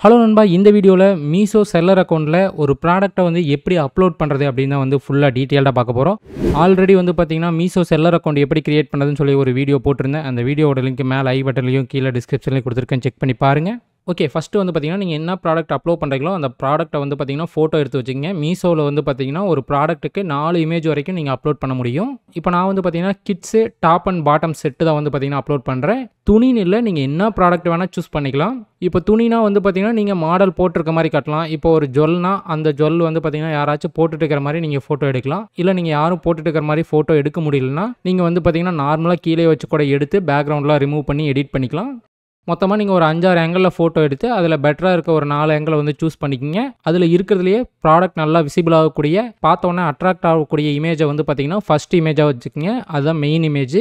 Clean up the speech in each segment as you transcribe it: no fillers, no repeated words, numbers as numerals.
Hello நண்பா, இந்த வீடியோவில் மீஷோ செல்லர் அக்கௌண்ட்டில் ஒரு ப்ராடக்ட்டை வந்து எப்படி அப்லோட் பண்ணுறது அப்படின்னு தான் வந்து ஃபுல்லாக டீட்டெயில்டாக பார்க்க போகிறோம். ஆல்ரெடி வந்து பார்த்தீங்கன்னா மீஷோ செல்லர் அக்கௌண்ட் எப்படி கிரியேட் பண்ணுறதுன்னு சொல்லி ஒரு வீடியோ போட்டிருந்தேன். அந்த வீடியோட லிங்க் மேலே ஐ பட்டன்லையும் கீழே டிஸ்கிரிப்ஷன்லையும் கொடுத்துருக்கேன், செக் பண்ணி பாருங்கள். ஓகே, ஃபஸ்ட்டு வந்து பார்த்தீங்கன்னா நீங்கள் என்ன ப்ராடக்ட் அப்லோட் பண்ணுறீங்களோ அந்த ப்ராடக்ட்டை வந்து பார்த்தீங்கன்னா ஃபோட்டோ எடுத்து வச்சுக்கங்க. மீஷோவில் வந்து பார்த்தீங்கன்னா ஒரு ப்ராடக்ட்டுக்கு 4 இமேஜ் வரைக்கும் நீங்கள் அப்லோட் பண்ண முடியும். இப்போ நான் வந்து பார்த்தீங்கன்னா kids top and bottom set தான் வந்து பார்த்தீங்கன்னா அப்லோட் பண்ணுறேன். துணின்னு இல்லை, நீங்கள் என்ன ப்ராடக்ட் வேணால் சூஸ் பண்ணிக்கலாம். இப்போ துணினா வந்து பார்த்தீங்கன்னா நீங்கள் மாடல் போட்டிருக்க மாதிரி காட்டலாம். இப்போ ஒரு ஜுவல்னா அந்த ஜுவல் வந்து பார்த்தீங்கன்னா யாராச்சும் போட்டுட்டு இருக்கிற மாதிரி நீங்கள் ஃபோட்டோ எடுக்கலாம். இல்லை நீங்கள் யாரும் போட்டுட்டு இருக்கிற மாதிரி ஃபோட்டோ எடுக்க முடியலன்னா நீங்கள் வந்து பார்த்தீங்கன்னா நார்மலாக கீழே வச்சு கூட எடுத்து பேக்ரவுண்ட்லாம் ரிமூவ் பண்ணி எடிட் பண்ணிக்கலாம். மொத்தமாக நீங்கள் ஒரு 5-6 ஆங்கிளில் ஃபோட்டோ எடுத்து அதில் பெட்டராக இருக்க ஒரு 4 ஆங்கிளை வந்து சூஸ் பண்ணிக்கிங்க. அதில் இருக்கிறதுலையே ப்ராடக்ட் நல்லா விசிபிள் ஆகக்கூடிய, பார்த்தோன்னே அட்ராக்ட் ஆகக்கூடிய இமேஜை வந்து பார்த்தீங்கன்னா ஃபஸ்ட் இமேஜாக வச்சுக்கோங்க. அதுதான் மெயின் இமேஜ்.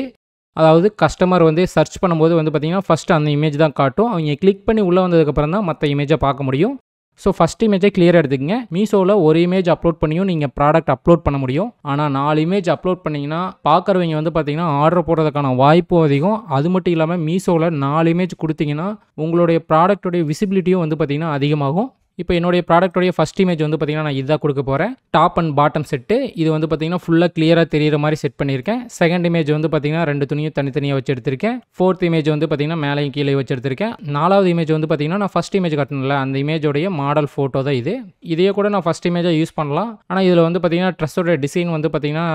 அதாவது கஸ்டமர் வந்து சர்ச் பண்ணும்போது வந்து பார்த்தீங்கன்னா ஃபஸ்ட்டு அந்த இமேஜ் தான் காட்டும். அவங்க கிளிக் பண்ணி உள்ளே வந்ததுக்கப்புறம் தான் மற்ற இமேஜை பார்க்க முடியும். ஸோ ஃபஸ்ட் இமேஜை கிளியராக எடுத்துக்கங்க. மீஷோவில் ஒரு இமேஜ் அப்லோட் பண்ணியும் நீங்கள் ப்ராடக்ட் அப்லோட் பண்ண முடியும். ஆனால் 4 இமேஜ் அப்லோட் பண்ணிங்கன்னா பார்க்குறவங்க வந்து பார்த்தீங்கன்னா ஆர்டர் போடுறதுக்கான வாய்ப்பும் அதிகம். அது மட்டும் இல்லாமல் மீஷோவில் 4 இமேஜ் கொடுத்தீங்கன்னா உங்களுடைய ப்ராடக்ட்டுடைய விசிபிலிட்டியும் வந்து பார்த்தீங்கன்னா அதிகமாகும். இப்போ என்னுடைய ப்ராடக்ட்டுடைய ஃபஸ்ட் இமேஜ் வந்து பார்த்தீங்கன்னா நான் இதாக கொடுக்க போகிறேன். Top and bottom set. இது வந்து பார்த்தீங்கன்னா ஃபுல்லாக கிளியராக தெரிகிற மாதிரி செட் பண்ணியிருக்கேன். செகண்ட் இமேஜ் வந்து பார்த்தீங்கன்னா 2 துணியும் தனித்தனியாக வச்சு எடுத்திருக்கேன். ஃபோர்த் இமேஜ் வந்து பார்த்தீங்கன்னா மேலேயும் கீழே வச்சு எடுத்திருக்கேன். 4வது இமேஜ் வந்து பார்த்தீங்கன்னா நான் ஃபஸ்ட் இமேஜ் காட்டணும்ல, அந்த இமேஜோடைய மாடல் ஃபோட்டோ தான் இது. இதையே கூட நான் ஃபஸ்ட் இமேஜாக யூஸ் பண்ணலாம். ஆனால் இதில் வந்து பார்த்தீங்கன்னா ட்ரெஸ்ஸோட டிசைன் வந்து பார்த்தீங்கன்னா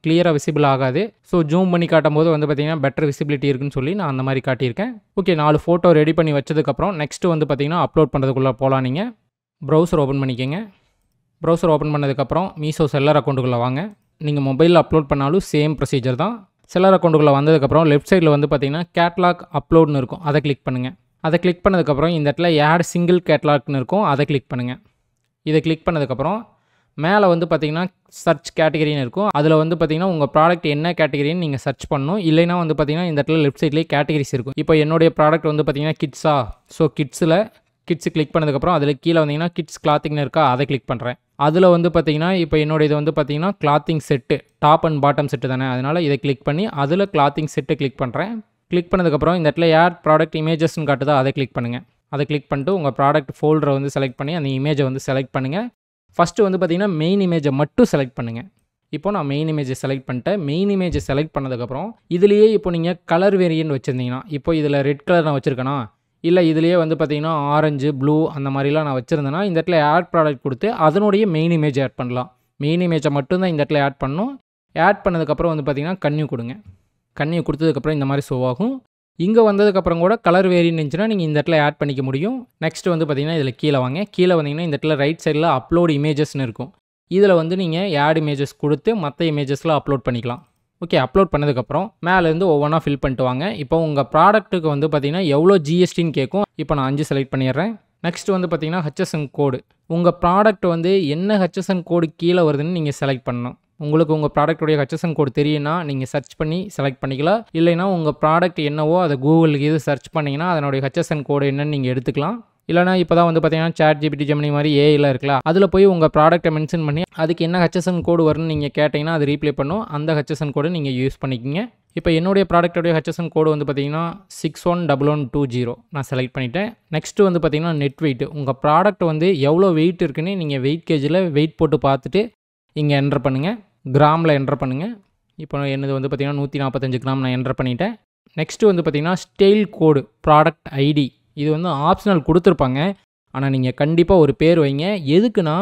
கிளியராக விசிபிள் ஆகாது. ஸோ ஜூம் பண்ணி காட்டும் போது வந்து பார்த்தீங்கன்னா பெட்டர் விசிபிலிட்டி இருக்குன்னு சொல்லி நான் அந்த மாதிரி காட்டியிருக்கேன். ஓகே, 4 ஃபோட்டோ ரெடி பண்ணி வச்சதுக்கப்புறம் நெக்ஸ்ட்டு வந்து பார்த்தீங்கன்னா அப்லோட் பண்ணுறதுக்குள்ளே போகலாம். நீங்கள் ப்ரௌசர் ஓப்பன் பண்ணிக்கோங்க. ப்ரௌசர் ஓப்பன் பண்ணதுக்கப்புறம் மீஷோ செல்லர் அக்கௌண்ட்டுக்குள்ளே வாங்க. நீங்கள் மொபைலில் அப்லோட் பண்ணாலும் சேம் ப்ரொசீஜர் தான். செல்லர் அக்கௌண்ட்டுக்குள்ளே வந்ததுக்கப்புறம் லெஃப்ட் சைடில் வந்து பார்த்தீங்கன்னா கேட்லாக் அப்லோட்னு இருக்கும், அதை கிளிக் பண்ணுங்கள். அதை கிளிக் பண்ணதுக்கப்புறம் இந்த இடத்துல ஆட் சிங்கிள் கேட்லாக்னு இருக்கும், அதை கிளிக் பண்ணுங்கள். இதை கிளிக் பண்ணதுக்கப்புறம் மேலே வந்து பார்த்தீங்கன்னா சர்ச் கேட்டகரின்னு இருக்கும். அதில் வந்து பார்த்தீங்கன்னா உங்கள் ப்ராடக்ட் என்ன கேட்டகரின்னு நீங்கள் சர்ச் பண்ணணும். இல்லைனா வந்து பார்த்தீங்கன்னா இந்த இடத்துல லெஃப்ட் சைட்லேயே கேட்டகரிஸ் இருக்கும். இப்போ என்னுடைய ப்ராடக்ட் வந்து பார்த்தீங்கன்னா கிட்ஸா, ஸோ கிட்ஸு கிளிக் பண்ணதுக்கப்புறம் அதில் கீழே வந்தீங்கன்னா கிட்ஸ் கிளாத்திங்னு இருக்கா, அதை கிளிக் பண்ணுறேன். அதில் வந்து பார்த்தீங்கன்னா இப்போ என்னோட இது வந்து பார்த்தீங்கன்னா clothing set, top and bottom set தானே, அதனால் இதை கிளிக் பண்ணி அதில் கிளாத்திங் செட்டு கிளிக் பண்ணுறேன். கிளிக் பண்ணதுக்கப்புறம் இந்த இடத்துல ஆட் ப்ராடக்ட் இமேஜஸ்ன்னு காட்டுதா, அதை கிளிக் பண்ணுங்கள். அதை கிளிக் பண்ணிட்டு உங்கள் ப்ராடக்ட் ஃபோல்டரை வந்து செலக்ட் பண்ணி அந்த இமேஜை வந்து செலக்ட் பண்ணுங்கள். ஃபஸ்ட்டு வந்து பார்த்தீங்கன்னா மெயின் இமேஜை மட்டும் செலக்ட் பண்ணுங்கள். இப்போ நான் மெயின் இமேஜை செலக்ட் பண்ணிட்டேன். மெயின் இமேஜை செலக்ட் பண்ணதுக்கப்புறம் இதுலேயே இப்போ நீங்கள் கலர் வேரியன்ட் வச்சுருந்தீங்கன்னா, இப்போ இதில் ரெட் கலர் நான் வச்சுருக்கேனா, இல்லை இதுலேயே வந்து பார்த்தீங்கன்னா ஆரஞ்சு, ப்ளூ அந்த மாதிரிலாம் நான் வச்சுருந்தேன்னா இந்த இடத்துல ஆட் ப்ராடக்ட் கொடுத்து அதனுடைய மெயின் இமேஜ் ஆட் பண்ணலாம். மெயின் இமேஜை மட்டும்தான் இந்த இடத்துல ஆட் பண்ணணும். ஆட் பண்ணதுக்கப்புறம் வந்து பார்த்தீங்கன்னா கன்னியூ கொடுங்க. கன்னியூ கொடுத்ததுக்கப்புறம் இந்த மாதிரி ஷோ ஆகும். இங்கே வந்ததுக்கப்புறம் கூட கலர் வேரியன்ட் இருந்துச்சுன்னா நீங்கள் இந்த இடத்துல ஆட் பண்ணிக்க முடியும். நெக்ஸ்ட் வந்து பார்த்தீங்கன்னா இதில் கீழே வாங்க. கீழே வந்தீங்கன்னா இந்த இடத்துல ரைட் சைடில் அப்லோட் இமேஜஸ்னு இருக்கும். இதில் வந்து நீங்கள் ஆட் இமேஜஸ் கொடுத்து மற்ற இமேஜஸில் அப்லோட் பண்ணிக்கலாம். ஓகே, அப்லோட் பண்ணதுக்கப்புறம் மேலேருந்து ஒவ்வொன்றா ஃபில் பண்ணிட்டு வாங்க. இப்போ உங்கள் ப்ராடக்ட்டுக்கு வந்து பார்த்தீங்கன்னா எவ்வளோ ஜிஎஸ்டின்னு கேட்கும். இப்போ நான் 5 செலக்ட் பண்ணிடுறேன். நெக்ஸ்ட் வந்து பார்த்தீங்கன்னா ஹெச்எஸ்என் கோடு. உங்கள் ப்ராடக்ட் வந்து என்ன ஹெச்எஸ்என் கோடு கீழே வருதுன்னு நீங்கள் செலக்ட் பண்ணணும். உங்களுக்கு உங்கள் ப்ராடக்ட்டுடைய ஹெச்எஸ்என் கோடு தெரியும்னா நீங்கள் சர்ச் பண்ணி செலக்ட் பண்ணிக்கலாம். இல்லைனா உங்கள் ப்ராடக்ட் என்னவோ அதை கூகுளுக்கு இது சர்ச் பண்ணிங்கன்னா அதனுடைய ஹெச்எஸ்என் கோடு என்னன்னு நீங்கள் எடுத்துக்கலாம். இல்லைனா இப்போ தான் வந்து பார்த்தீங்கன்னா சாட் ஜிபிடி ஜெமினி மாதிரி ஏஐலாம் இருக்கலாம், அதில் போய் உங்கள் ப்ராடக்ட்டை மென்ஷன் பண்ணி அதுக்கு என்ன ஹெச்எஸ்என் கோடு வரும்னு நீங்கள் கேட்டிங்கன்னா அது ரீப்ளே பண்ணும். அந்த ஹெச்எஸ்என் கோடு நீங்கள் யூஸ் பண்ணிக்கிங்க. இப்போ என்னுடைய ப்ராடக்ட்டுடைய ஹெச்எஸ்என் கோடு வந்து பார்த்தீங்கன்னா 611120 நான் செலக்ட் பண்ணிவிட்டேன். நெக்ஸ்ட்டு வந்து பார்த்தீங்கன்னா நெட் வெயிட். உங்கள் ப்ராடக்ட் வந்து எவ்வளோ வெயிட் இருக்குன்னு நீங்கள் வெயிட் கேஜில் வெயிட் போட்டு பார்த்துட்டு இங்கே என்டர் பண்ணுங்கள். கிராமில் என்டர் பண்ணுங்கள். இப்போ என்னது வந்து பார்த்தீங்கன்னா 145 கிராம் நான் என்டர் பண்ணிவிட்டேன். நெக்ஸ்ட்டு வந்து பார்த்தீங்கன்னா ஸ்டைல் கோடு ப்ராடக்ட் ஐடி. இது வந்து ஆப்ஷனல் கொடுத்துருப்பாங்க. ஆனால் நீங்கள் கண்டிப்பாக ஒரு பேர் வைங்க. எதுக்குன்னா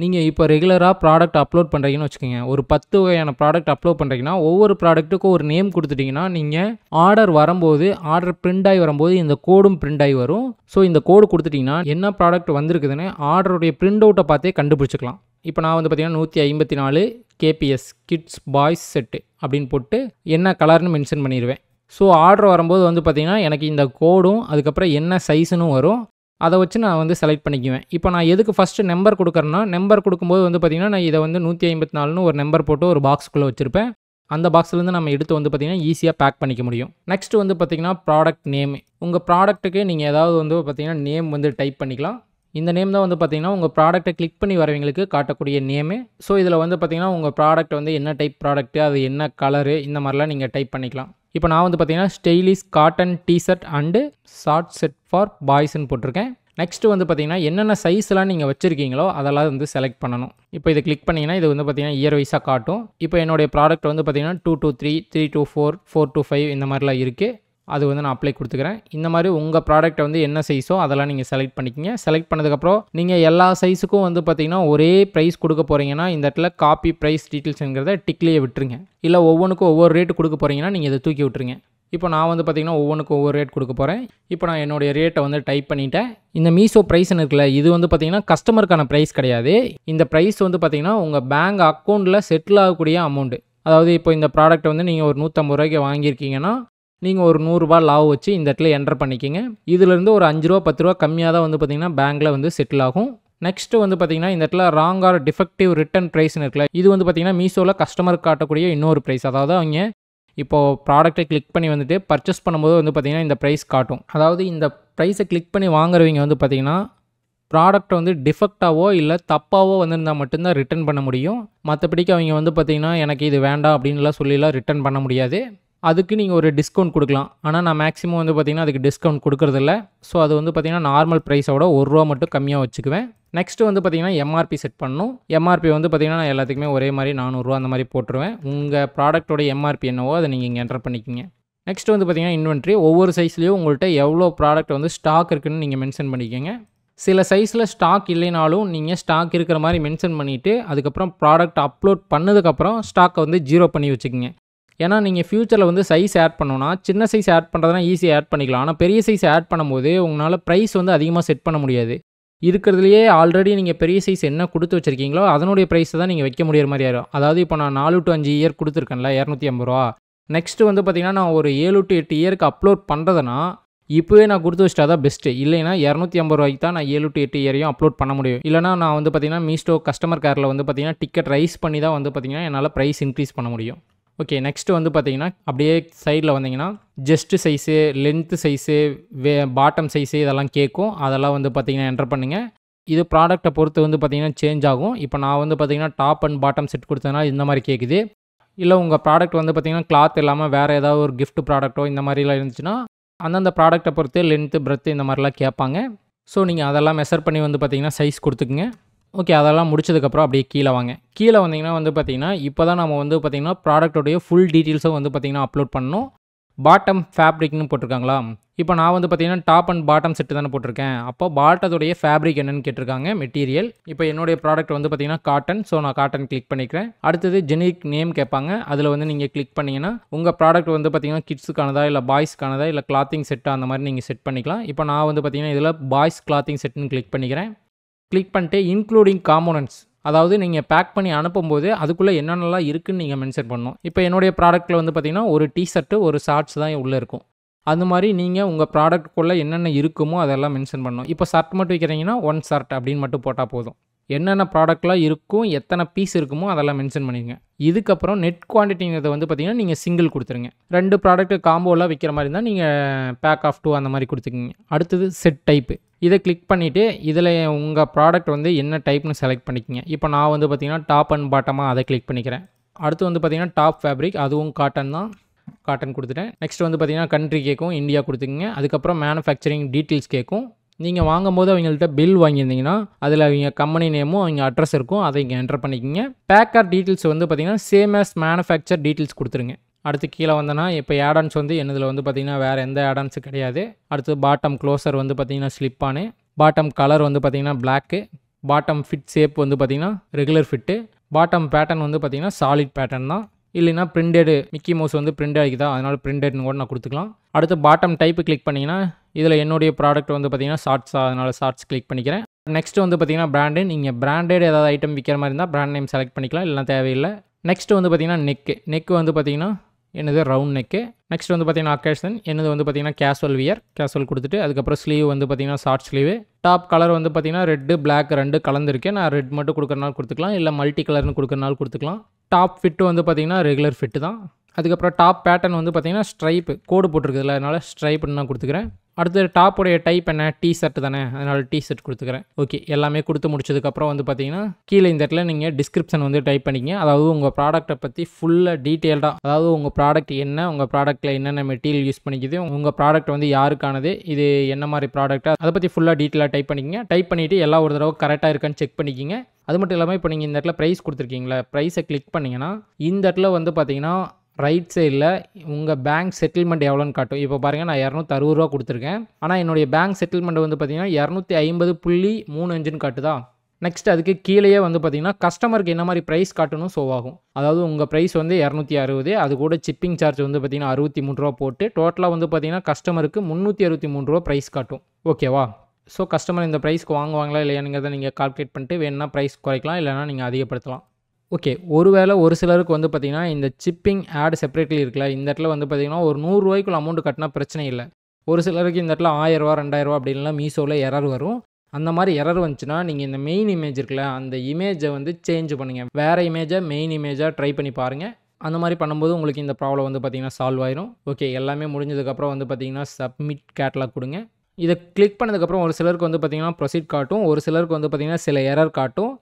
நீங்கள் இப்போ ரெகுலராக ப்ராடக்ட் அப்லோட் பண்ணுறீங்கன்னு வச்சுக்கோங்க. ஒரு 10 வகையான ப்ராடக்ட் அப்லோட் பண்ணுறீங்கன்னா ஒவ்வொரு ப்ராடக்ட்டுக்கும் ஒரு நேம் கொடுத்துட்டிங்கன்னா நீங்கள் ஆர்டர் வரும்போது ஆர்டர் பிரிண்ட் ஆகி வரும்போது இந்த கோடும் பிரிண்ட் ஆகி வரும். ஸோ இந்த கோடு கொடுத்துட்டிங்கன்னா என்ன ப்ராடக்ட் வந்திருக்குதுன்னு ஆர்டருடைய பிரிண்ட் அவுட்டை பார்த்தே கண்டுபிடிச்சிக்கலாம். இப்போ நான் வந்து பார்த்தீங்கன்னா 154 கேபிஎஸ் கிட்ஸ் பாய்ஸ் செட்டு அப்படின்னு போட்டு என்ன கலர்னு மென்ஷன் பண்ணிடுவேன். ஸோ ஆர்டர் வரும்போது வந்து பார்த்திங்கன்னா எனக்கு இந்த கோடும் அதுக்கப்புறம் என்ன சைஸுன்னு வரும். அதை வச்சு நான் வந்து செலக்ட் பண்ணிக்குவேன். இப்போ நான் எதுக்கு ஃபஸ்ட்டு நம்பர் கொடுக்குறேன்னா, நம்பர் கொடுக்கும்போது வந்து பார்த்திங்கன்னா நான் இதை வந்து 154ன்னு ஒரு நம்பர் போட்டு ஒரு பாக்ஸ்க்குள்ளே வச்சுருப்பேன். அந்த பாக்ஸ்லேருந்து நம்ம எடுத்து வந்து பார்த்திங்கன்னா ஈஸியாக பேக் பண்ணிக்க முடியும். நெக்ஸ்ட் வந்து பார்த்திங்கன்னா ப்ராடக்ட் நேம். உங்கள் ப்ராடக்ட்டுக்கு நீங்கள் ஏதாவது வந்து பார்த்திங்கன்னா நேம் வந்து டைப் பண்ணிக்கலாம். இந்த நேம் தான் வந்து பார்த்திங்கன்னா உங்கள் ப்ராடக்ட்டை கிளிக் பண்ணி வரவங்களுக்கு காட்டக்கூடிய நேமு. ஸோ இதில் வந்து பார்த்திங்கன்னா உங்கள் ப்ராடக்ட் வந்து என்ன டைப் ப்ராடக்ட்டு, அது என்ன கலரு, இந்த மாதிரிலாம் நீங்கள் டைப் பண்ணிக்கலாம். இப்போ நான் வந்து பார்த்தீங்கன்னா stylish cotton T shirt and short set for பாய்ஸ்ன்னு போட்டிருக்கேன். நெக்ஸ்ட்டு வந்து பார்த்தீங்கன்னா என்னென்ன சைஸ்லாம் நீங்கள் வச்சுருக்கீங்களோ அதெல்லாம் வந்து செலக்ட் பண்ணணும். இப்போ இதை கிளிக் பண்ணிங்கன்னா இது வந்து பார்த்தீங்கன்னா இயர் வைஸாக காட்டும். இப்போ என்னுடைய ப்ராடக்ட் வந்து பார்த்தீங்கன்னா 2 to 3, 3 to 4, 4 to 5 இந்த மாதிரிலாம் இருக்குது. அது வந்து நான் அப்ளை கொடுத்துக்கிறேன். இந்த மாதிரி உங்கள் ப்ராடக்ட் வந்து என்ன சைஸோ அதெல்லாம் நீங்கள் செலக்ட் பண்ணிக்கிங்க. செலக்ட் பண்ணதுக்கப்புறம் நீங்கள் எல்லா சைஸுக்கும் வந்து பார்த்தீங்கன்னா ஒரே ப்ரைஸ் கொடுக்க போகிறீங்கன்னா இந்த இடத்துல காப்பி ப்ரைஸ் டீட்டெயில்ஸுங்கிறத டிக்லேயே விட்டுருங்க. இல்லை ஒவ்வொன்றுக்கும் ஒவ்வொரு ரேட்டு கொடுக்க போகிறீங்கன்னா நீங்கள் இதை தூக்கி விட்டுருங்க. இப்போ நான் வந்து பார்த்தீங்கன்னா ஒவ்வொன்றுக்கும் ஒவ்வொரு ரேட் கொடுக்க போகிறேன். இப்போ நான் என்னுடைய ரேட்டை வந்து டைப் பண்ணிட்டேன். இந்த மீஷோ ப்ரைஸ்னு இருக்குல்ல, இது வந்து பார்த்தீங்கன்னா கஸ்டமருக்கான ப்ரைஸ் கிடையாது. இந்த ப்ரைஸ் வந்து பார்த்தீங்கன்னா உங்கள் பேங்க் அக்கௌண்ட்டில் செட்டில் ஆகக்கூடிய அமௌண்ட்டு. அதாவது இப்போ இந்த ப்ராடக்ட் வந்து நீங்கள் ஒரு 150 ரூபாய்க்கு வாங்கியிருக்கீங்கன்னா நீங்கள் ஒரு 100 ரூபா லாபம் வச்சு இந்த இடத்துல என்டர் பண்ணிக்கிங்க. இதிலேருந்து ஒரு 5 ரூபா 10 ரூபா கம்மியாக தான் வந்து பார்த்தீங்கன்னா பேங்க்கில் வந்து செட்டில் ஆகும். நெக்ஸ்ட்டு வந்து பார்த்தீங்கன்னா இந்த இடத்துல ராங் ஆர் டிஃபெக்டிவ் ரிட்டர்ன் ப்ரைஸ்னு இருக்குல்ல, இது வந்து பார்த்தீங்கன்னா மீஷோவில் கஸ்டமருக்கு காட்டக்கூடிய இன்னொரு ப்ரைஸ். அதாவது அவங்க இப்போது ப்ராடக்ட்டை கிளிக் பண்ணி வந்துட்டு பர்ச்சேஸ் பண்ணும்போது வந்து பார்த்தீங்கன்னா இந்த ப்ரைஸ் காட்டும். அதாவது இந்த ப்ரைஸை கிளிக் பண்ணி வாங்குறவங்க வந்து பார்த்தீங்கன்னா ப்ராடக்ட் வந்து டிஃபெக்டாவோ இல்லை தப்பாவோ வந்திருந்தால் மட்டும்தான் ரிட்டர்ன் பண்ண முடியும். மற்றபடிக்கு அவங்க வந்து பார்த்தீங்கன்னா எனக்கு இது வேண்டாம் அப்படின்லாம் சொல்லிலாம் ரிட்டர்ன் பண்ண முடியாது. அதுக்கு நீங்கள் ஒரு டிஸ்கவுண்ட் கொடுக்கலாம். ஆனால் நான் மேக்ஸிமம் வந்து பார்த்தீங்கன்னா அதுக்கு டிஸ்கவுண்ட் கொடுக்குறதில்ல. ஸோ அது வந்து பார்த்தீங்கன்னா நார்மல் ப்ரைஸோட ₹1 மட்டும் கம்மியாக வச்சுக்குவேன். நெக்ஸ்ட்டு வந்து பார்த்தீங்கன்னா எம்ஆர்பி செட் பண்ணணும். எம்ஆர்பி வந்து பார்த்தீங்கன்னா நான் எல்லாத்துக்குமே ஒரே மாதிரி ₹400 அந்த மாதிரி போட்டுருவேன். உங்கள் ப்ராடக்ட்டோட எம்ஆர்பி என்னவோ அதை நீங்கள் இங்கே என்டர் பண்ணிக்கிங்க. நெக்ஸ்ட் வந்து பார்த்தீங்கன்னா இன்வென்ட்ரி. ஒவ்வொரு சைஸ்லேயும் உங்கள்கிட்ட எவ்வளோ ப்ராடக்ட் வந்து ஸ்டாக் இருக்குதுன்னு நீங்கள் மென்ஷன் பண்ணிக்கோங்க. சில சைஸில் ஸ்டாக் இல்லைனாலும் நீங்கள் ஸ்டாக் இருக்கிற மாதிரி மென்ஷன் பண்ணிவிட்டு அதுக்கப்புறம் ப்ராடக்ட் அப்லோட் பண்ணதுக்கப்புறம் ஸ்டாக்கை வந்து 0 பண்ணி வச்சுக்கோங்க. ஏன்னா நீங்கள் ஃப்யூச்சரில் வந்து சைஸ் ஆட் பண்ணோன்னா சின்ன சைஸ் ஆட் பண்ணுறதுனா ஈஸியாக ஆட் பண்ணிக்கலாம். ஆனால் பெரிய சைஸ் ஆட் பண்ணும்போது உங்களால் ப்ரைஸ் வந்து அதிகமாக செட் பண்ண முடியாது. இருக்கிறதுலையே ஆல்ரெடி நீங்கள் பெரிய சைஸ் என்ன கொடுத்து வச்சுருக்கீங்களோ அதனுடைய ப்ரைஸை தான் நீங்கள் வைக்க முடியிற மாதிரி ஆயிடும். அதாவது இப்போ நான் 4 to 5 இயர் கொடுத்துருக்கேன்ல ₹250. நெக்ஸ்ட்டு வந்து பார்த்திங்கன்னா நான் ஒரு 7 to 8 இயருக்கு அப்லோட் பண்ணுறதுனா இப்போவே நான் கொடுத்து வச்சிட்டா தான் பெஸ்ட்டு. இல்லைனா ₹250 தான் நான் 7 to 8 இயரையும் அப்லோட் பண்ண முடியும். இல்லைனா நான் வந்து பார்த்திங்கன்னா மீஷோ கஸ்டமர் கேரில் வந்து பார்த்திங்கன்னா டிக்கெட் ரைஸ் பண்ணி தான் வந்து பார்த்திங்கன்னா என்னால் ப்ரைஸ் இன்க்ரீஸ் பண்ண முடியும். ஓகே, நெக்ஸ்ட்டு வந்து பார்த்தீங்கன்னா அப்படியே சைடில் வந்தீங்கன்னா just size, length size, bottom size இதெல்லாம் கேட்கும். அதெல்லாம் வந்து பார்த்தீங்கன்னா என்டர் பண்ணுங்கள். இது ப்ராடக்ட்டை பொறுத்து வந்து பார்த்தீங்கன்னா சேஞ்ச் ஆகும். இப்போ நான் வந்து பார்த்தீங்கன்னா டாப் அண்ட் பாட்டம் செட் கொடுத்ததுனால இந்த மாதிரி கேட்குது. இல்லை உங்கள் ப்ராடக்ட் வந்து பார்த்தீங்கன்னா கிளாத் இல்லாமல் வேறு ஏதாவது ஒரு கிஃப்ட் ப்ராடக்ட்டோ இந்த மாதிரிலாம் இருந்துச்சுன்னா அந்தந்த ப்ராடக்ட்டை பொறுத்து லென்த்து, பிரெத்து இந்த மாதிரிலாம் கேட்பாங்க. ஸோ நீங்கள் அதெல்லாம் மெஷர் பண்ணி வந்து பார்த்தீங்கன்னா சைஸ் கொடுத்துக்குங்க. ஓகே, அதெல்லாம் முடிச்சதுக்கப்புறம் அப்படியே கீழே வாங்க. கீழே வந்தீங்கன்னா வந்து பார்த்தீங்கன்னா இப்போ தான் நம்ம வந்து பார்த்தீங்கன்னா ப்ராடக்ட்டோடைய ஃபுல் டீட்டெயில்ஸும் வந்து பார்த்தீங்கன்னா அப்லோட் பண்ணணும். பாட்டம் ஃபேப்ரிக்னு போட்டிருக்காங்களா? இப்போ நான் வந்து பார்த்தீங்கன்னா டாப் அண்ட் பாட்டம் செட்டு தானே போட்டிருக்கேன். அப்போ பாட்டத்தோடைய ஃபேப்ரிக் என்னன்னு கேட்டிருக்காங்க, மெட்டீரியல். இப்போ என்னுடைய ப்ராடக்ட் வந்து பார்த்தீங்கன்னா காட்டன். ஸோ நான் காட்டன் கிளிக் பண்ணிக்கிறேன். அடுத்தது ஜெனரிக் நேம் கேட்பாங்க. அதில் வந்து நீங்கள் கிளிக் பண்ணிங்கன்னா உங்கள் ப்ராடக்ட் வந்து பார்த்தீங்கன்னா கிட்ஸுக்கானதா இல்லை பாய்ஸ்க்கானதா இல்லை கிளாத்திங் செட்டாக அந்த மாதிரி நீங்கள் செட் பண்ணிக்கலாம். இப்போ நான் வந்து பார்த்தீங்கன்னா இதில் பாய்ஸ் கிளாத்திங் செட்டுன்னு கிளிக் பண்ணிக்கிறேன். கிளிக் பண்ணிட்டு இன்க்ளூடிங் காம்போனன்ட்ஸ், அதாவது நீங்கள் பேக் பண்ணி அனுப்பும்போது அதுக்குள்ளே என்னென்னலாம் இருக்குதுன்னு நீங்கள் மென்ஷன் பண்ணணும். இப்போ என்னுடைய ப்ராடக்ட்டில் வந்து பார்த்திங்கன்னா ஒரு டிஷர்ட்டு ஒரு ஷார்ட்ஸ் தான் உள்ளே இருக்கும். அது மாதிரி நீங்கள் உங்கள் ப்ராடக்ட்குள்ளே என்னென்ன இருக்குமோ அதெல்லாம் மென்ஷன் பண்ணணும். இப்போ ஷர்ட் மட்டும் வைக்கிறீங்கன்னா 1 ஷர்ட் அப்படின்னு மட்டும் போட்டால் போதும். என்னென்ன ப்ராடக்ட்லாம் இருக்கும், எத்தனை பீஸ் இருக்குமோ அதெல்லாம் மென்ஷன் பண்ணிடுங்க. இதுக்கப்புறம் நெட் குவான்டிட்டிங்கிறத வந்து பார்த்திங்கன்னா நீங்கள் சிங்கிள் கொடுத்துருங்க. 2 ப்ராடக்ட்டு காம்போலாம் விற்கிற மாதிரி இருந்தால் நீங்கள் பேக் ஆஃப் 2 அந்த மாதிரி கொடுத்துக்கிங்க. அடுத்தது செட் டைப்பு. இதை கிளிக் பண்ணிவிட்டு இதில் உங்கள் ப்ராடக்ட் வந்து என்ன டைப்னு செலக்ட் பண்ணிக்கோங்க. இப்போ நான் வந்து பார்த்திங்கன்னா டாப் அண்ட் பாட்டமாக அதை கிளிக் பண்ணிக்கிறேன். அடுத்து வந்து பார்த்திங்கன்னா டாப் ஃபேப்ரிக், அதுவும் காட்டன் தான். காட்டன் கொடுத்துட்டேன். நெக்ஸ்ட் வந்து பார்த்திங்கன்னா கண்ட்ரி கேட்கும், இந்தியா கொடுத்துக்குங்க. அதுக்கப்புறம் மேனுஃபேக்சரிங் டீட்டெயில்ஸ் கேட்கும். நீங்கள் வாங்கும்போது அவங்கள்ட்ட பில் வாங்கியிருந்தீங்கன்னா அதில் அவங்க கம்பெனி நேமும் அவங்க அட்ரஸ் இருக்கும், அதை இங்கே என்டர் பண்ணிக்கோங்க. பேக்கர் டீட்டெயில்ஸ் வந்து பார்த்திங்கன்னா சேம் ஆஸ் மேனுஃபேக்சர் டீட்டெயில்ஸ் கொடுத்துருங்க. அடுத்து கீழே வந்தேன்னா இப்போ ஆடான்ஸ் வந்து என்னதில் வந்து பார்த்திங்கன்னா வேறு எந்த ஆடான்ஸும் கிடையாது. அடுத்து பாட்டம் க்ளோசர் வந்து பார்த்திங்கன்னா ஸ்லிப்பானு, பாட்டம் கலர் வந்து பார்த்திங்கன்னா பிளாக்கு, பாட்டம் ஃபிட் ஷேப் வந்து பார்த்திங்கன்னா ரெகுலர் ஃபிட்டு, பாட்டம் பேட்டர்ன் வந்து பார்த்திங்கன்னா சாலிட் பேட்டர்ன் தான். இல்லைனா பிரிண்டடு, மிக்கி மவுஸ் வந்து பிரிண்ட் ஆகிக்குதா அதனால் பிரிண்டட்னு கூட நான் கொடுத்துக்கலாம். அடுத்து பாட்டம் டைப்பு கிளிக் பண்ணிங்கன்னா இதில் என்னுடைய ப்ராடக்ட் வந்து பார்த்திங்கன்னா ஷார்ட்ஸாக, அதனால் ஷார்ட்ஸ் கிளிக் பண்ணிக்கிறேன். நெக்ஸ்ட்டு வந்து பார்த்திங்கன்னா பிராண்டு, நீங்கள் பிராண்டட் ஏதாவது ஐட்டம் விற்கிற மாதிரி இருந்தால் பிராண்ட் நேம் செலக்ட் பண்ணிக்கலாம், இல்லைனா தேவையில்லை. நெக்ஸ்ட்டு வந்து பார்த்திங்கன்னா நெக்கு வந்து பார்த்திங்கன்னா என்னது ரவுண்ட் நெக்கு. நெக்ஸ்ட் வந்து பார்த்திங்கன்னா அக்கேஷன், என்னது வந்து பார்த்திங்கன்னா கேஷுவல் வியர், கேஷுவல் கொடுத்துட்டு அதுக்கப்புறம் ஸ்லீவ் வந்து பார்த்திங்கன்னா ஷார்ட் ஸ்லீவு. டாப் கலர் வந்து பார்த்திங்கன்னா ரெட்டு பிளாக் 2 கலந்துருக்கேன். நான் ரெட் மட்டும் கொடுக்குறனால கொடுத்துக்கலாம், இல்லை மல்டி கலர்னு கொடுக்குறனால கொடுத்துக்கலாம். டாப் ஃபிட்டு வந்து பார்த்திங்கன்னா ரெகுலர் ஃபிட்டு தான். அதுக்கப்புறம் டாப் பேட்டர்ன் வந்து பார்த்திங்கன்னா ஸ்ட்ரைப்பு கோடு போட்டிருக்குதுல, அதனால் ஸ்ட்ரைப்புன்னு நான் கொடுத்துக்கிறேன். அடுத்து டாப்போடைய டைப் என்ன? டீ ஷர்ட் தானே, அதனால் டீ ஷர்ட் கொடுத்துக்கிறேன். ஓகே, எல்லாமே கொடுத்து முடிச்சதுக்கப்புறம் வந்து பார்த்தீங்கன்னா கீழே இந்த இடத்துல நீங்கள் டிஸ்கிரிப்ஷன் வந்து டைப் பண்ணிங்க. அதாவது உங்கள் ப்ராடக்ட்டை பற்றி ஃபுல்லாக டீட்டெயில்டாக, அதாவது உங்கள் ப்ராடக்ட் என்ன, உங்கள் ப்ராடக்ட்டில் என்னென்ன மெட்டீரியல் யூஸ் பண்ணிக்குது, உங்கள் ப்ராடக்ட் வந்து யாருக்கானது, இது என்ன மாதிரி ப்ராடக்ட், அதை பற்றி ஃபுல்லாக டீட்டெயிலாக டைப் பண்ணிக்கங்க. டைப் பண்ணிவிட்டு எல்லா ஒரு தடவை கரெக்டாக இருக்கான்னு செக் பண்ணிக்கிங்க. அது மட்டும் இல்லாமல் இப்போ நீங்கள் இந்த இடத்துல ப்ரைஸ் கொடுத்துருக்கீங்களா, ப்ரைஸை கிளிக் பண்ணிங்கன்னா இந்த இடத்துல வந்து பார்த்தீங்கன்னா ரைட் சைடில் உங்கள் பேங்க் செட்டில்மெண்ட் எவ்வளோன்னு காட்டும். இப்போ பாருங்கள், நான் 260 ரூபா கொடுத்துருக்கேன். ஆனால் என்னுடைய பேங்க் செட்டில்மெண்ட் வந்து பார்த்தீங்கன்னா 250.35ன்னு காட்டுதா. நெக்ஸ்ட் அதுக்கு கீழேயே வந்து பார்த்தீங்கன்னா கஸ்டமருக்கு என்ன மாதிரி ப்ரைஸ் காட்டணும் ஷோ ஆகும். அதாவது உங்கள் ப்ரைஸ் வந்து 260, அது கூட சிப்பிங் சார்ஜ் வந்து பார்த்தீங்கன்னா 63 ரூபா போட்டு டோட்டலாக வந்து பார்த்தீங்கன்னா கஸ்டமருக்கு 363 ரூபா ப்ரைஸ் காட்டும். ஓகேவா? ஸோ கஸ்டமர் இந்த ப்ரைஸ்க்கு வாங்குவாங்களா இல்லையானுங்கிறத நீங்கள் கால்குலேட் பண்ணிட்டு வேணும்னா ப்ரைஸ் குறைக்கலாம், இல்லைனா நீங்கள் அதிகப்படுத்தலாம். ஓகே, ஒருவேளை ஒரு சிலருக்கு வந்து பார்த்தீங்கன்னா இந்த சிப்பிங் ஆட் செப்பரேட்லி இருக்குல்ல, இந்த இடத்துல வந்து பார்த்தீங்கன்னா ஒரு 100 ரூபாய்க்குள்ள அமௌண்ட் கட்டினா பிரச்சனை இல்லை. ஒரு சிலருக்கு இந்த இடத்துல 1000 ரூபா 2000 ரூபா அப்படின்லாம் மீஷோவில் எரர் வரும். அந்த மாதிரி எரர் வந்துச்சுன்னா நீங்கள் இந்த மெயின் இமேஜ் இருக்குல்ல, அந்த இமேஜை வந்து சேஞ்ச் பண்ணுங்கள். வேறு இமேஜை மெயின் இமேஜாக ட்ரை பண்ணி பாருங்கள். அந்த மாதிரி பண்ணும்போது உங்களுக்கு இந்த ப்ராப்ளம் வந்து பார்த்தீங்கன்னா சால்வ் ஆயிரும். ஓகே, எல்லாமே முடிஞ்சதுக்கப்புறம் வந்து பார்த்தீங்கன்னா சப்மிட் கேட்லாக் கொடுங்க. இதை கிளிக் பண்ணதுக்கப்புறம் ஒரு சிலருக்கு வந்து பார்த்தீங்கன்னா ப்ரொசீட் காட்டும், ஒரு சிலருக்கு வந்து பார்த்தீங்கன்னா சில எரர் காட்டும்.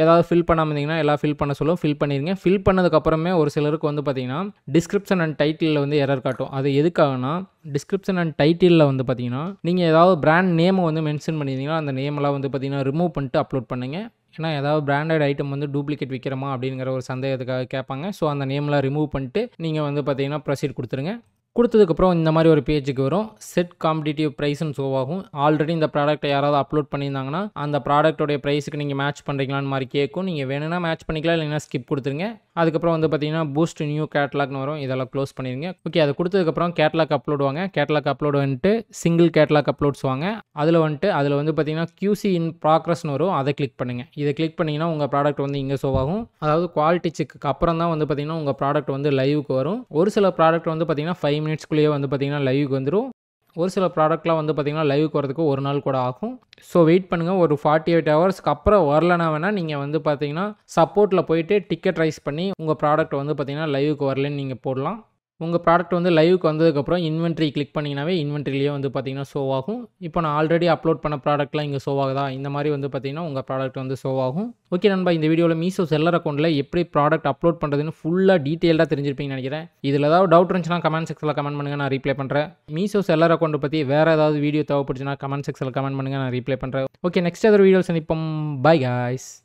ஏதாவது ஃபில் பண்ணாமல் இருந்தீங்கன்னா எல்லாம் ஃபில் பண்ண சொல்லும், ஃபில் பண்ணிடுங்க. ஃபில் பண்ணதுக்கப்புறமே ஒரு சிலருக்கு வந்து பார்த்தீங்கன்னா டிஸ்கிரிப்ஷன் அண்ட் டைட்டிலில் வந்து எரர் காட்டும். அது எதுக்காகனா, டிஸ்கிரிப்ஷன் அண்ட் டைட்டிலில் வந்து பார்த்தீங்கன்னா நீங்கள் ஏதாவது பிராண்ட் நேமை வந்து மென்ஷன் பண்ணியிருந்தீங்கன்னா அந்த நேமெல்லாம் வந்து பார்த்தீங்கன்னா ரிமூவ் பண்ணிட்டு அப்லோட் பண்ணுங்கள். ஏன்னா ஏதாவது பிராண்டட் ஐட்டம் வந்து டூப்ளிகேட் விற்கிறோமா அப்படிங்கிற ஒரு சந்தேகத்துக்காக கேட்பாங்க. ஸோ அந்த நேம்லாம் ரிமூவ் பண்ணிட்டு நீங்கள் வந்து பார்த்தீங்கன்னா ப்ரொசீட் கொடுத்துருங்க. கொடுத்ததுக்கப்புறம் இந்த மாதிரி ஒரு பேஜுக்கு வரும். செட் காம்படிட்டிவ் ப்ரைஸ்னு ஷோ ஆகும். ஆல்ரெடி இந்த ப்ராடக்ட்டை யாராவது அப்லோட் பண்ணியிருந்தாங்கன்னா அந்த ப்ராடக்ட்டோடைய ப்ரைஸுக்கு நீங்கள் மேட்ச் பண்ணுறீங்களான்னு மாதிரி கேட்கும். நீங்கள் வேணும்னா மேட்ச் பண்ணிக்கலாம், இல்லைன்னா ஸ்கிப் கொடுத்துருங்க. அதுக்கப்புறம் வந்து பார்த்தீங்கன்னா பூஸ்ட் நியூ கேட்லாக்னு வரும். இதெல்லாம் க்ளோஸ் பண்ணிடுங்க. ஓகே, அதை கொடுத்ததுக்கப்புறம் கேட்லாக் அப்லோட் வாங்க. கேட்லாக் அப்லோட் வந்துட்டு சிங்கிள் கேட்லாக் அப்லோட்ஸ் வாங்க. அதில் வந்து பார்த்தீங்கன்னா QC இன் ப்ராக்ரஸ்னு வரும். அதை கிளிக் பண்ணுங்கள். இதை கிளிக் பண்ணிங்கன்னா உங்கள் ப்ராடக்ட் வந்து இங்கே ஷோ ஆகும். அதாவது குவாலிட்டி செக்கு அப்புறம் தான் வந்து பார்த்தீங்கன்னா உங்கள் ப்ராடக்ட் வந்து லைவுக்கு வரும். ஒரு சில ப்ராடக்ட் வந்து பார்த்தீங்கன்னா 5 மினிட்ஸ்க்குள்ளேயே வந்து பார்த்தீங்கன்னா லைவுக்கு வந்துடும். ஒரு சில ப்ராடக்ட்லாம் வந்து பார்த்தீங்கன்னா லைவுக்கு வரதுக்கு ஒரு நாள் கூட ஆகும். ஸோ வெயிட் பண்ணுங்கள். ஒரு 48 ஹவர்ஸ்க்கு அப்புறம் வரலனா வேணால் நீங்கள் வந்து பார்த்தீங்கன்னா சப்போர்ட்டில் போயிட்டு டிக்கெட் ரைஸ் பண்ணி உங்கள் ப்ராடக்ட் வந்து பார்த்தீங்கன்னா லைவுக்கு வரலன்னு நீங்கள் போடலாம். உங்கள் ப்ராடக்ட் வந்து லைவுக்கு வந்ததுக்கப்புறம் இன்வென்ட்ரி கிளிக் பண்ணிங்கனாவே இன்வென்ட்ரிலேயே வந்து பார்த்தீங்கன்னா ஷோ ஆகும். இப்போ நான் ஆல்ரெடி அப்லோட் பண்ண ப்ராடக்ட்லாம் இங்கே ஷோ ஆகுதா, இந்த மாதிரி வந்து பார்த்தீங்கன்னா உங்கள் ப்ராடக்ட் வந்து ஷோ ஆகும். ஓகே நண்பா, இந்த வீடியோவில் மீஷோ செல்லர் அக்கௌண்ட்டில் எப்படி ப்ராடக்ட் அப்லோட் பண்ணுறதுன்னு ஃபுல்லாக டீட்டெயிலாக தெரிஞ்சிருப்பீங்கன்னு நினைக்கிறேன். இதில் ஏதாவது டவுட் இருந்துச்சுன்னா கமெண்ட் செக்ஷனில் கமெண்ட் பண்ணுங்கள், நான் ரீப்ளை பண்ணுறேன். மீஷோ செல்லர் அக்கௌண்ட் பற்றி வேறு ஏதாவது வீடியோ தேவைப்படுச்சுன்னா கமெண்ட் செக்ஷனில் கமெண்ட் பண்ணுங்கள், நான் ரீப்ளை பண்ணுறேன். ஓகே, நெக்ஸ்ட் ஏதாவது வீடியோ சந்திப்போம். By guys.